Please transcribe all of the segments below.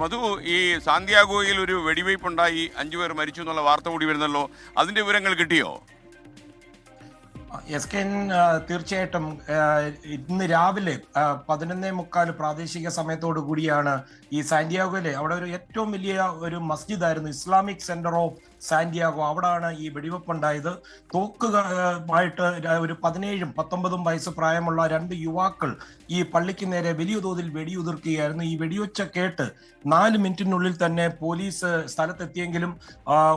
മധു, ഈ സാന്തിയാഗോയിൽ ഒരു വെടിവയ്പുണ്ടായി 5 പേർ മരിച്ചു എന്നുള്ള വാർത്ത കൂടി വരുന്നല്ലോ, അതിന്റെ വിവരങ്ങൾ കിട്ടിയോ? എസ്കെൻ, തീർച്ചയായിട്ടും ഇന്ന് രാവിലെ 11:45 പ്രാദേശിക സമയത്തോടു കൂടിയാണ് ഈ സാന്റിയാഗോയിലെ അവിടെ ഒരു ഏറ്റവും വലിയ ഒരു മസ്ജിദായിരുന്നു ഇസ്ലാമിക് സെന്റർ ഓഫ് സാന്റിയാഗോ. അവിടാണ് ഈ വെടിവെപ്പുണ്ടായത്. തോക്കുമായിട്ട് ഒരു 17ഉം 19ഉം വയസ്സ് പ്രായമുള്ള 2 യുവാക്കൾ ഈ പള്ളിക്ക് നേരെ വലിയ തോതിൽ വെടിയുതിർക്കുകയായിരുന്നു. ഈ വെടിയൊച്ച കേട്ട് 4 മിനിറ്റിനുള്ളിൽ തന്നെ പോലീസ് സ്ഥലത്തെത്തിയെങ്കിലും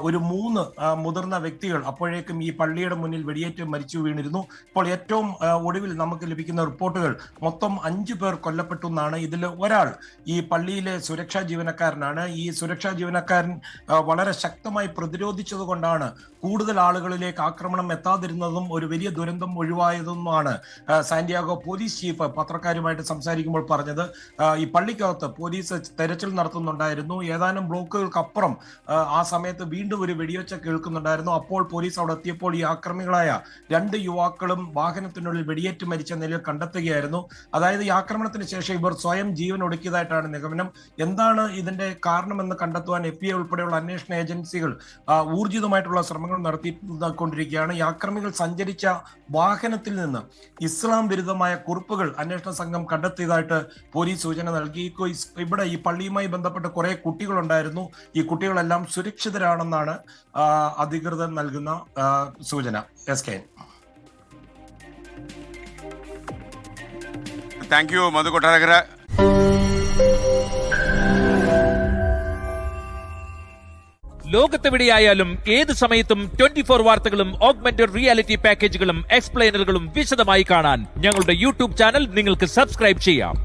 ഒരു 3 മുതിർന്ന വ്യക്തികൾ അപ്പോഴേക്കും ഈ പള്ളിയുടെ മുന്നിൽ വെടിയേറ്റ് മരിച്ചു വീണിരുന്നു. ഇപ്പോൾ ഏറ്റവും ഒടുവിൽ നമുക്ക് ലഭിക്കുന്ന റിപ്പോർട്ടുകൾ മൊത്തം 5 പേർ കൊല്ലപ്പെട്ടു എന്നാണ്. ഇതിൽ ഒരാൾ ഈ പള്ളിയിലെ സുരക്ഷാ ജീവനക്കാരനാണ്. ഈ സുരക്ഷാ ജീവനക്കാരൻ വളരെ ശക്തമായി പ്രതിരോധിച്ചത് കൊണ്ടാണ് കൂടുതൽ ആളുകളിലേക്ക് ആക്രമണം എത്താതിരുന്നതും ഒരു വലിയ ദുരന്തം ഒഴിവായതെന്നുമാണ് സാന്റിയാഗോ പോലീസ് ചീഫ് പത്രക്കാരുമായിട്ട് സംസാരിക്കുമ്പോൾ പറഞ്ഞത്. ഈ പള്ളിക്കകത്ത് പോലീസ് തെരച്ചിൽ നടത്തുന്നുണ്ടായിരുന്നു. ഏതാനും ബ്ലോക്കുകൾക്കപ്പുറം ആ സമയത്ത് വീണ്ടും ഒരു വെടിയൊച്ച കേൾക്കുന്നുണ്ടായിരുന്നു. അപ്പോൾ പോലീസ് അവിടെ എത്തിയപ്പോൾ ഈ ആക്രമികളായ 2 യുവാക്കളും വാഹനത്തിനുള്ളിൽ വെടിയേറ്റ് മരിച്ച നിലയിൽ കണ്ടെത്തുകയായിരുന്നു. അതായത് ഈ ആക്രമണത്തിന് ശേഷം ഇവർ സ്വയം ജീവൻ ഒടുക്കിയതായിട്ടാണ് നിഗമനം. എന്താണ് ഇതിന്റെ കാരണമെന്ന് കണ്ടെത്തുവാൻ FBI ഉൾപ്പെടെയുള്ള അന്വേഷണ ഏജൻസികൾ ഊർജിതമായിട്ടുള്ള ശ്രമങ്ങൾ നടത്തിക്കൊണ്ടിരിക്കുകയാണ്. ഈ ആക്രമികൾ സഞ്ചരിച്ച വാഹനത്തിൽ നിന്ന് ഇസ്ലാം വിരുദ്ധമായ കുറിപ്പുകൾ അന്വേഷണ സംഘം കണ്ടെത്തിയതായിട്ട് പോലീസ് സൂചന നൽകി. ഇവിടെ ഈ പള്ളിയുമായി ബന്ധപ്പെട്ട് കുറെ കുട്ടികളുണ്ടായിരുന്നു. ഈ കുട്ടികളെല്ലാം സുരക്ഷിതരാണെന്നാണ് അധികൃതർ നൽകുന്ന സൂചന. എസ്കെൻ, താങ്ക് യു മധു കൊട്ടാരക്കര. ലോകത്തെവിടെയായാലും ഏത് സമയത്തും 24 വാർത്തകളും ഓഗ്മെന്റഡ് റിയാലിറ്റി പാക്കേജുകളും എക്സ്പ്ലെയിനറുകളും വിശദമായി കാണാൻ ഞങ്ങളുടെ യൂട്യൂബ് ചാനൽ നിങ്ങൾക്ക് സബ്സ്ക്രൈബ് ചെയ്യാം.